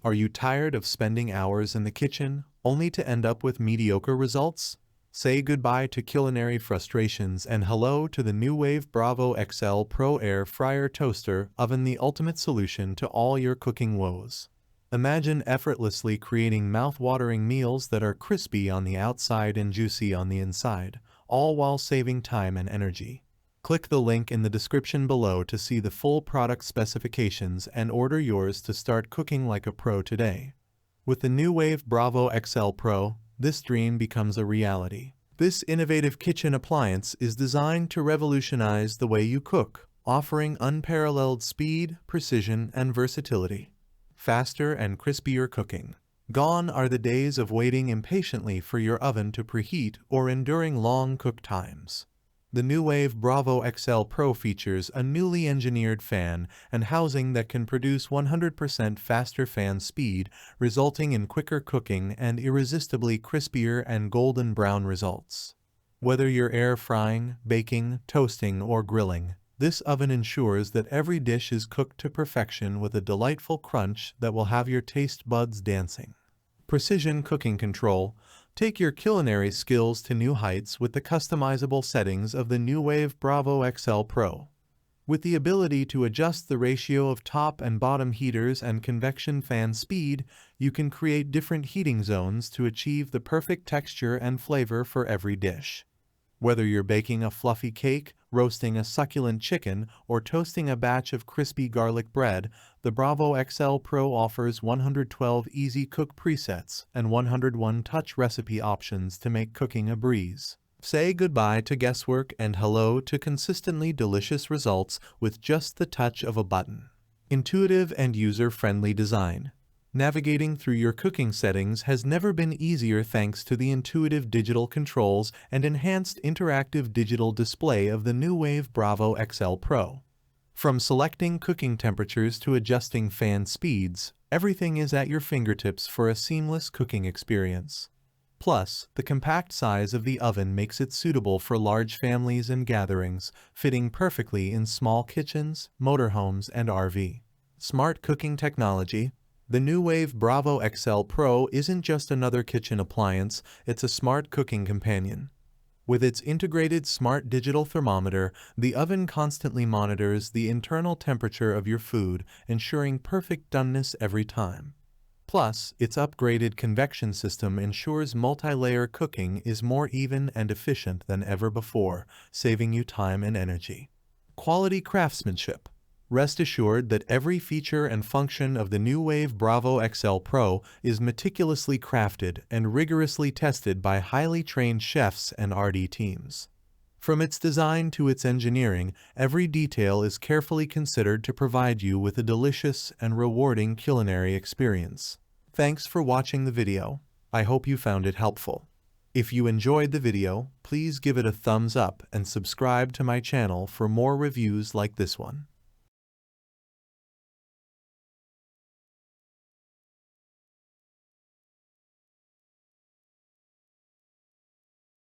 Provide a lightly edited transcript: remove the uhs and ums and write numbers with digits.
Are you tired of spending hours in the kitchen, only to end up with mediocre results? Say goodbye to culinary frustrations and hello to the Nuwave Bravo XL Pro Air Fryer Toaster Oven, the ultimate solution to all your cooking woes. Imagine effortlessly creating mouth-watering meals that are crispy on the outside and juicy on the inside, all while saving time and energy. Click the link in the description below to see the full product specifications and order yours to start cooking like a pro today. With the Nuwave Bravo XL Pro, this dream becomes a reality. This innovative kitchen appliance is designed to revolutionize the way you cook, offering unparalleled speed, precision, and versatility. Faster and crispier cooking. Gone are the days of waiting impatiently for your oven to preheat or enduring long cook times. The Nuwave Bravo XL Pro features a newly engineered fan and housing that can produce 100% faster fan speed, resulting in quicker cooking and irresistibly crispier and golden brown results. Whether you're air frying, baking, toasting, or grilling, this oven ensures that every dish is cooked to perfection with a delightful crunch that will have your taste buds dancing. Precision cooking control. Take your culinary skills to new heights with the customizable settings of the Nuwave Bravo XL Pro. With the ability to adjust the ratio of top and bottom heaters and convection fan speed, you can create different heating zones to achieve the perfect texture and flavor for every dish. Whether you're baking a fluffy cake, roasting a succulent chicken, or toasting a batch of crispy garlic bread, the Bravo XL Pro offers 112 easy cook presets and 101 touch recipe options to make cooking a breeze. Say goodbye to guesswork and hello to consistently delicious results with just the touch of a button. Intuitive and user-friendly design. Navigating through your cooking settings has never been easier thanks to the intuitive digital controls and enhanced interactive digital display of the Nuwave Bravo XL Pro. From selecting cooking temperatures to adjusting fan speeds, everything is at your fingertips for a seamless cooking experience. Plus, the compact size of the oven makes it suitable for large families and gatherings, fitting perfectly in small kitchens, motorhomes, and RV. Smart cooking technology. The Nuwave Bravo XL Pro isn't just another kitchen appliance, it's a smart cooking companion. With its integrated smart digital thermometer, the oven constantly monitors the internal temperature of your food, ensuring perfect doneness every time. Plus, its upgraded convection system ensures multi-layer cooking is more even and efficient than ever before, saving you time and energy. Quality craftsmanship. Rest assured that every feature and function of the Nuwave Bravo XL Pro is meticulously crafted and rigorously tested by highly trained chefs and R&D teams. From its design to its engineering, every detail is carefully considered to provide you with a delicious and rewarding culinary experience. Thanks for watching the video. I hope you found it helpful. If you enjoyed the video, please give it a thumbs up and subscribe to my channel for more reviews like this one.